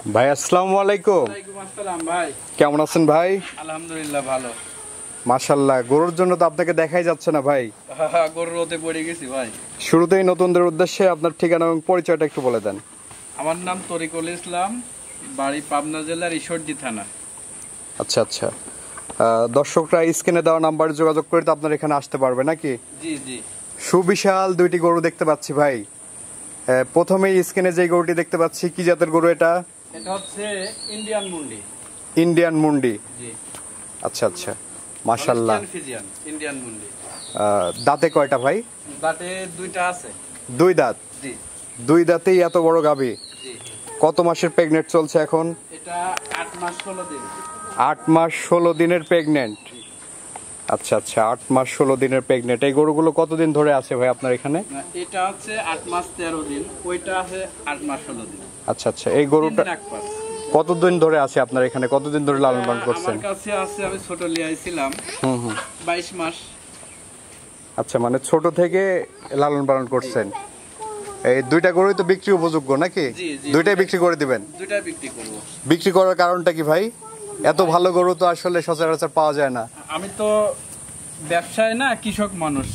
ভাই আসসালামু আলাইকুম। ওয়ালাইকুম আসসালাম ভাই। কেমন আছেন ভাই? আলহামদুলিল্লাহ ভালো। মাশাআল্লাহ, গরুর জন্য তো আপনাকে দেখাই যাচ্ছে না ভাই। গরুর রোদে পড়ে গেছি ভাই। শুরুতেই নতুনদের উদ্দেশ্যে আপনার ঠিকানা এবং পরিচয়টা একটু বলে দেন। আমার নাম তরিকুল ইসলাম, বাড়ি পাবনা জেলার ঈশ্বরদী থানা। আচ্ছা আচ্ছা, দর্শকরা স্ক্রিনে দেওয়া নাম্বারে যোগাযোগ করে তো আপনার এখানে আসতে পারবে নাকি? জি জি। সুবিশাল দুইটি গরু দেখতে পাচ্ছি ভাই। প্রথমেই স্ক্রিনে যে গরুটি দেখতে পাচ্ছি, কি জাতের গরু এটা? এটা হচ্ছে ইন্ডিয়ান মুন্ডি। ইন্ডিয়ান মুন্ডি। জি। আচ্ছা আচ্ছা, মাশাআল্লাহ। ফিজিয়ান ইন্ডিয়ান মুন্ডি। দাঁতে কয়টা ভাই? দাঁতে দুইটা আছে। দুই দাঁত। জি। দুই দাঁতেই এত বড় গাভী। জি। কত মাসের প্রেগনেন্ট চলছে এখন? এটা 8 মাস 16 দিন। 8 মাস 16 দিনের প্রেগনেন্ট। আচ্ছা আচ্ছা, 8 মাস 16 দিনের প্রেগনেন্ট। এই গরুগুলো কতদিন ধরে আছে ভাই আপনার এখানে? এটা হচ্ছে 8 মাস 13 দিন, ওইটা আছে 8 মাস 16 দিন। আচ্ছা আচ্ছা, এই গরুটা কতদিন ধরে আছে আপনার এখানে? কতদিন ধরে লালন পালন করছেন? আমার কাছে আছে, আমি ছোট লিয়াইছিলাম 22 মাস। আচ্ছা, মানে ছোট থেকে লালন পালন করছেন। এই দুইটা গরুই তো বিক্রি উপযোগ্য নাকি? দুইটাই বিক্রি করে দিবেন? দুইটাই বিক্রি করব। বিক্রি করার কারণটা কি ভাই? এত ভালো গরু তো আসলে সচরাচর পাওয়া যায় না। আমি তো ব্যবসায় না, কৃষক মানুষ।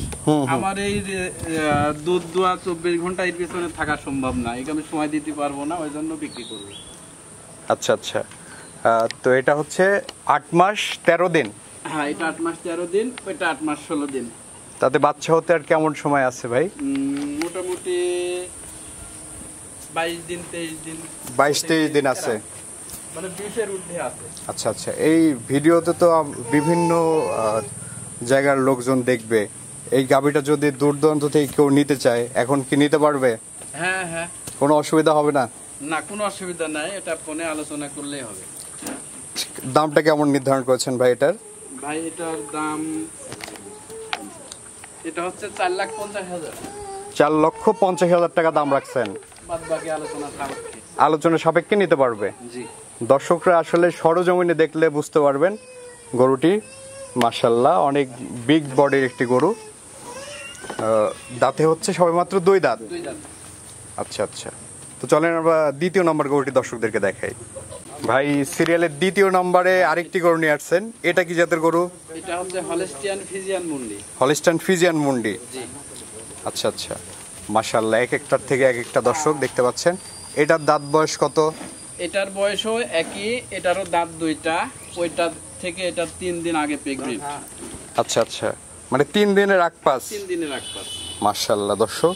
আমার এই দুধ দোয়া 24 ঘন্টা এর পিছনে থাকা সম্ভব না, এই আমি সময় দিতে পারবো না, ওই জন্য বিক্রি করব। আচ্ছা আচ্ছা, তো এটা হচ্ছে 8 মাস 13 দিন। হ্যাঁ, এটা 8 মাস 13 দিন, ওইটা 8 মাস 16 দিন। তাতে বাচ্চা হতে আর কেমন সময় আছে ভাই? মোটামুটি 22 দিন 23 দিন। 22-23 দিন আছে, মানে 20 এর ঊর্ধ্বে আছে। আচ্ছা আচ্ছা, এই ভিডিওতে তো বিভিন্ন জায়গার লোকজন দেখবে। এই গাভীটা যদি দূর দূরান্ত থেকে কেউ নিতে চায়, এখন কি নিতে পারবে? হ্যাঁ হ্যাঁ, কোনো অসুবিধা হবে না? না, কোনো অসুবিধা নাই, এটা ফোনে আলোচনা করলেই হবে। দামটা কেমন নির্ধারণ করেছেন ভাই এটার? ভাই এটার দাম, এটা হচ্ছে 4,50,000। 4,50,000 টাকা দাম রাখছেন? বাদ বাকি আলোচনা সাপেক্ষে। আলোচনা সাপেক্ষে নিতে পারবে? জি। দর্শকরা আসলে সরজমিনে দেখলে বুঝতে পারবেন গরুটি মাশাআল্লাহ অনেক বিগ বডির একটি গরু। দাঁতে হচ্ছে সবেমাত্র দুই দাঁত। আচ্ছা আচ্ছা, তো চলেন আমরা দ্বিতীয় নম্বর গরুটি দর্শকদেরকে দেখাই। ভাই সিরিয়ালের দ্বিতীয় নম্বরে আরেকটি গরু নিয়ে আসছেন, এটা কি জাতের গরু? এটা হচ্ছে হলস্টিয়ান ফিজিয়ান মুন্ডি। হলস্টাইন ফ্রিজিয়ান মুন্ডি। জি। আচ্ছা আচ্ছা, মাশাআল্লাহ, এক একটার থেকে এক একটা দর্শক দেখতে পাচ্ছেন। এটার দাঁত বয়স কত? এটার বয়সও একই, এটারও দাঁত দুইটা, ওইটা থেকে এটা 3 দিন আগে প্রেগনেন্ট। আচ্ছা আচ্ছা, মানে 3 দিনের আগপাস। 3 দিনের আগপাস। মাশাআল্লাহ, দর্শক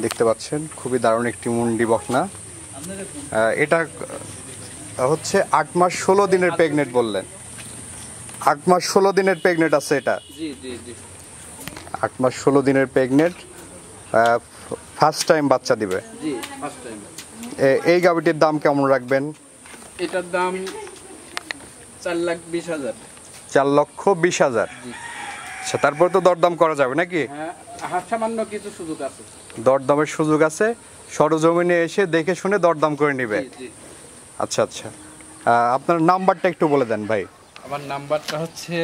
দেখতে পাচ্ছেন খুবই দারুণ একটি মুন্ডি বকনা। এটা হচ্ছে 8 মাস 16 দিনের প্রেগনেন্ট বললেন? 8 মাস 16 দিনের প্রেগনেন্ট আছে এটা? জি জি জি। 8 মাস 16 দিনের প্রেগনেন্ট, ফার্স্ট টাইম বাচ্চা দিবে? জি, ফার্স্ট টাইম। এই গাভীটির দাম কেমন রাখবেন? এটার দাম 4,20,000। 4,20,000। আচ্ছা, তারপর তো দরদাম করা যাবে নাকি? হ্যাঁ, সামান্য কিছু সুযোগ আছে। দরদামের সুযোগ আছে, সরজমিনে এসে দেখে শুনে দরদাম করে নেবে? জি জি। আচ্ছা আচ্ছা, আপনার নাম্বারটা একটু বলে দেন ভাই। আমার নাম্বারটা হচ্ছে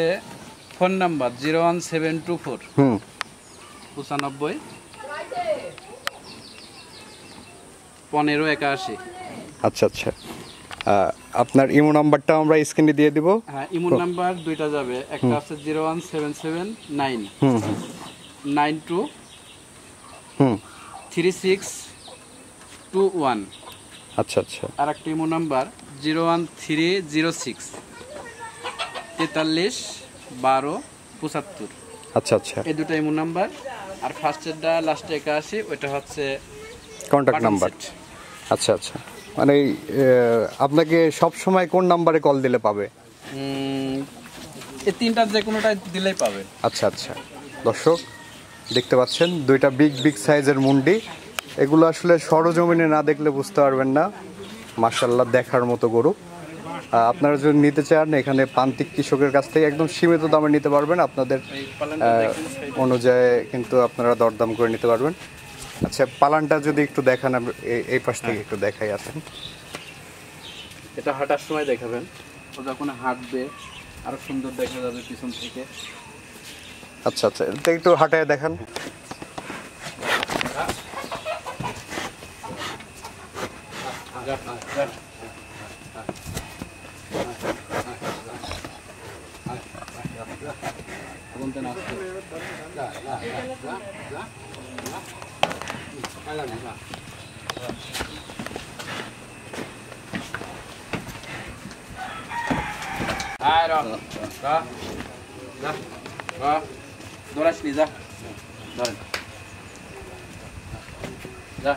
ফোন নাম্বার 01724 95 1581। আচ্ছা আচ্ছা, আপনার ইমো নাম্বারটা আমরা স্ক্রিনে দিয়ে দিব। হ্যাঁ, ইমো নাম্বার দুইটা যাবে, একটা আছে 01779 92 3621। আচ্ছা আচ্ছা, আর একটা ইমো নাম্বার 01306 43 12 75। আচ্ছা আচ্ছা, এই দুটো ইমো নাম্বার। আর ফার্স্টেরটা লাস্টে 81, ওইটা হচ্ছে কন্টাক্ট নাম্বার। আচ্ছা আচ্ছা, মানে আপনাকে সব সময় কোন নাম্বারে কল দিলে পাবে? এই তিনটার যে কোনোটাই দিলেই পাবে। আচ্ছা আচ্ছা, দর্শক দেখতে পাচ্ছেন দুইটা বিগ বিগ সাইজের মুন্ডি। এগুলো আসলে সরজমিনে না দেখলে বুঝতে পারবেন না। মাশাআল্লাহ, দেখার মতো গরু। আপনারা যদি নিতে চান, এখানে প্রান্তিক কৃষকের কাছ থেকে একদম সীমিত দামে নিতে পারবেন। আপনাদের অনুযায়ী কিন্তু আপনারা দরদাম করে নিতে পারবেন। আচ্ছা, পালানটা যদি একটু দেখান, এই পাশ থেকে একটু দেখাই। আসেন, এটা হাঁটার সময় দেখাবেন, ও যখন হাঁটবে আরো সুন্দর দেখা যাবে পিছন থেকে। আচ্ছা আচ্ছা, এটা একটু হাঁটায় দেখান। দৌড়াসনি যা ধরেন যা